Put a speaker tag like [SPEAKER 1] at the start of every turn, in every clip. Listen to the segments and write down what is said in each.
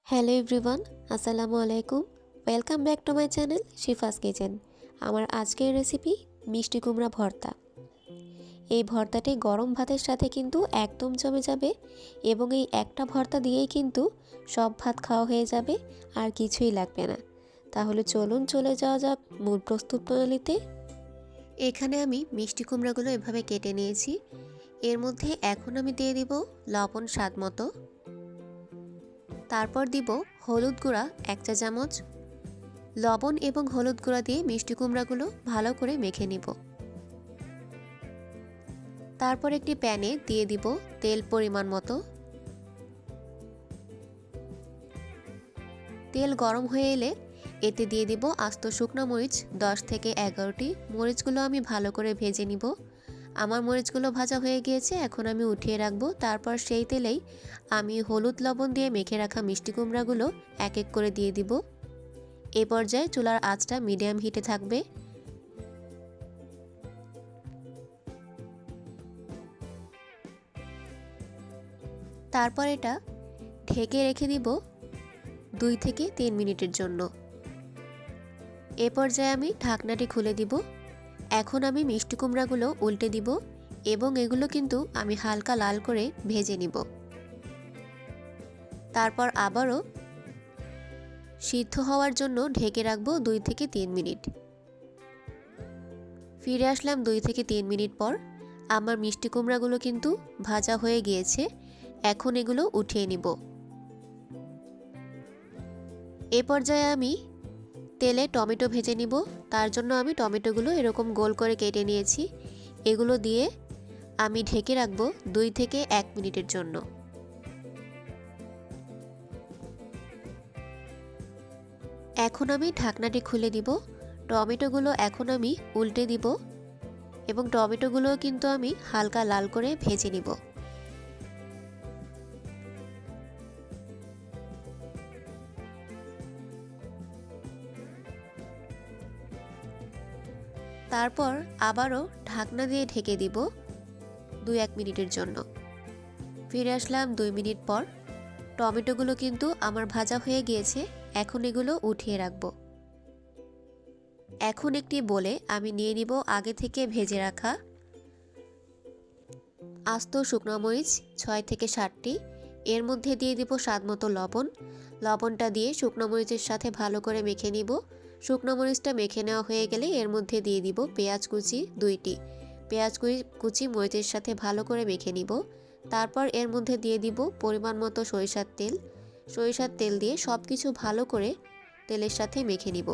[SPEAKER 1] Hello everyone, আসসালামু আলাইকুম। Welcome back to my channel Shifa's kitchen. আমার আজকের রেসিপি মিষ্টি কুমড়া ভর্তা। এই ভর্তাটি গরম ভাতের সাথে কিন্তু একদম জমে যাবে এবং এই একটা ভর্তা দিয়েই কিন্তু সব ভাত খাওয়া হয়ে যাবে, আর কিছুই লাগবে না। তাহলে চলুন চলে যাওয়া যাক মূল প্রস্তুত প্রণালীতে। এখানে আমি মিষ্টি কুমড়াগুলো এভাবে কেটে নিয়েছি। এর মধ্যে এখন আমি দিয়ে দিব লবণ স্বাদ মতো, তারপর দিব হলুদ গুঁড়া 1 চা চামচ। লবণ এবং হলুদ গুঁড়া দিয়ে মিষ্টি কুমড়াগুলো ভালো করে মেখে নিব। তারপর একটি প্যানে দিয়ে দিব তেল পরিমাণ মতো। তেল গরম হয়ে এলে এতে দিয়ে দিব আস্ত শুকনো মরিচ 10 থেকে 11টি। মরিচগুলো আমি ভালো করে ভেজে নিব। আমার মরিচগুলো ভাজা হয়ে গিয়েছে, এখন আমি উঠিয়ে রাখবো। তারপর সেই তেলেই আমি হলুদ লবণ দিয়ে মেখে রাখা মিষ্টি কুমড়াগুলো এক এক করে দিয়ে দিব। এ পর্যায়ে চুলার আঁচটা মিডিয়াম হিটে থাকবে। তারপর এটা ঢেকে রেখে দিব 2 থেকে 3 মিনিটের জন্য। এ পর্যায়ে আমি ঢাকনাটি খুলে দিব। এখন আমি মিষ্টি কুমড়াগুলো উল্টে দিব এবং এগুলো কিন্তু আমি হালকা লাল করে ভেজে নিব। তারপর আবারও সিদ্ধ হওয়ার জন্য ঢেকে রাখবো 2 থেকে 3 মিনিট। ফিরে আসলাম 2 থেকে 3 মিনিট পর। আমার মিষ্টি কুমড়াগুলো কিন্তু ভাজা হয়ে গিয়েছে। এখন এগুলো উঠিয়ে নিব। এ পর্যায়ে আমি তেলে টমেটো ভেজে নিব। তার জন্য আমি টমেটোগুলো এরকম গোল করে কেটে নিয়েছি। এগুলো দিয়ে আমি ঢেকে রাখবো 2 থেকে 1 মিনিটের জন্য। এখন আমি ঢাকনাটি খুলে দিব। টমেটোগুলো এখন আমি উল্টে দিব এবং টমেটোগুলো কিন্তু আমি হালকা লাল করে ভেজে নিব। তারপর আবারও ঢাকনা দিয়ে ঢেকে দিব 2-1 মিনিটের জন্য। ফিরে আসলাম 2 মিনিট পর। টমেটোগুলো কিন্তু আমার ভাজা হয়ে গিয়েছে। এখন এগুলো উঠিয়ে রাখবো। এখন একটি বলে আমি নিয়ে নিব আগে থেকে ভেজে রাখা আস্ত শুকনো মরিচ 6 থেকে 7টি। এর মধ্যে দিয়ে দিব স্বাদমতো লবণ। লবণটা দিয়ে শুকনো মরিচের সাথে ভালো করে মেখে নিব। শুকনো মরিচটা মেখে নেওয়া হয়ে গেলে এর মধ্যে দিয়ে দিব পেঁয়াজ কুচি 2টি। পেঁয়াজ কুচি মরিচের সাথে ভালো করে মেখে নিব। তারপর এর মধ্যে দিয়ে দিব পরিমাণ মতো সরিষার তেল। সরিষার তেল দিয়ে সব কিছু ভালো করে তেলের সাথে মেখে নিব।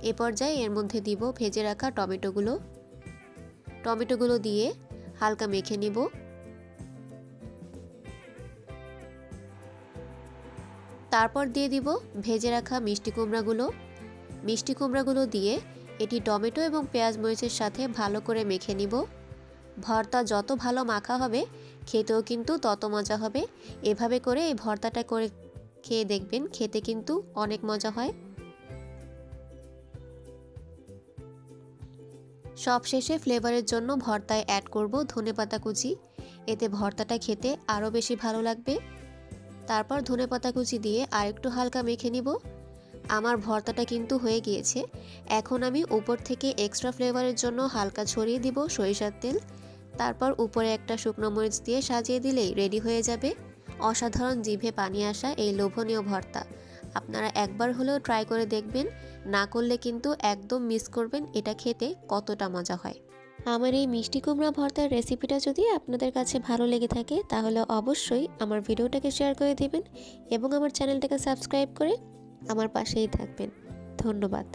[SPEAKER 1] এ পর্যায়ে এর মধ্যে দিব ভেজে রাখা টমেটোগুলো দিয়ে হালকা মেখে নিব। তারপর দিয়ে দিব ভেজে রাখা মিষ্টি কুমড়াগুলো দিয়ে এটি টমেটো এবং পেঁয়াজ মরিচের সাথে ভালো করে মেখে নিব। ভর্তা যত ভালো মাখা হবে খেতেও কিন্তু তত মজা হবে। এভাবে করে এই ভর্তাটা করে খেয়ে দেখবেন, খেতে কিন্তু অনেক মজা হয়। সবশেষে ফ্লেভারের জন্য ভর্তায় অ্যাড করব ধনেপাতা কুচি। এতে ভর্তাটা খেতে আরও বেশি ভালো লাগবে। তারপর ধনেপাতা কুচি দিয়ে আরেকটু হালকা মেখে নিব। আমার ভর্তাটা কিন্তু হয়ে গিয়েছে। এখন আমি উপর থেকে এক্সট্রা ফ্লেভারের জন্য হালকা ছড়িয়ে দিব সরিষার তেল। তারপর উপরে একটা শুকনো মরিচ দিয়ে সাজিয়ে দিলেই রেডি হয়ে যাবে অসাধারণ, জিভে পানি আসা এই লোভনীয় ভর্তা। আপনারা একবার হলেও ট্রাই করে দেখবেন, না করলে কিন্তু একদম মিস করবেন এটা খেতে কতটা মজা হয়। আমার এই মিষ্টি কুমড়া ভর্তার রেসিপিটা যদি আপনাদের কাছে ভালো লেগে থাকে তাহলে অবশ্যই আমার ভিডিওটাকে শেয়ার করে দিবেন এবং আমার চ্যানেলটাকে সাবস্ক্রাইব করে আমার পাশেই থাকবেন। ধন্যবাদ।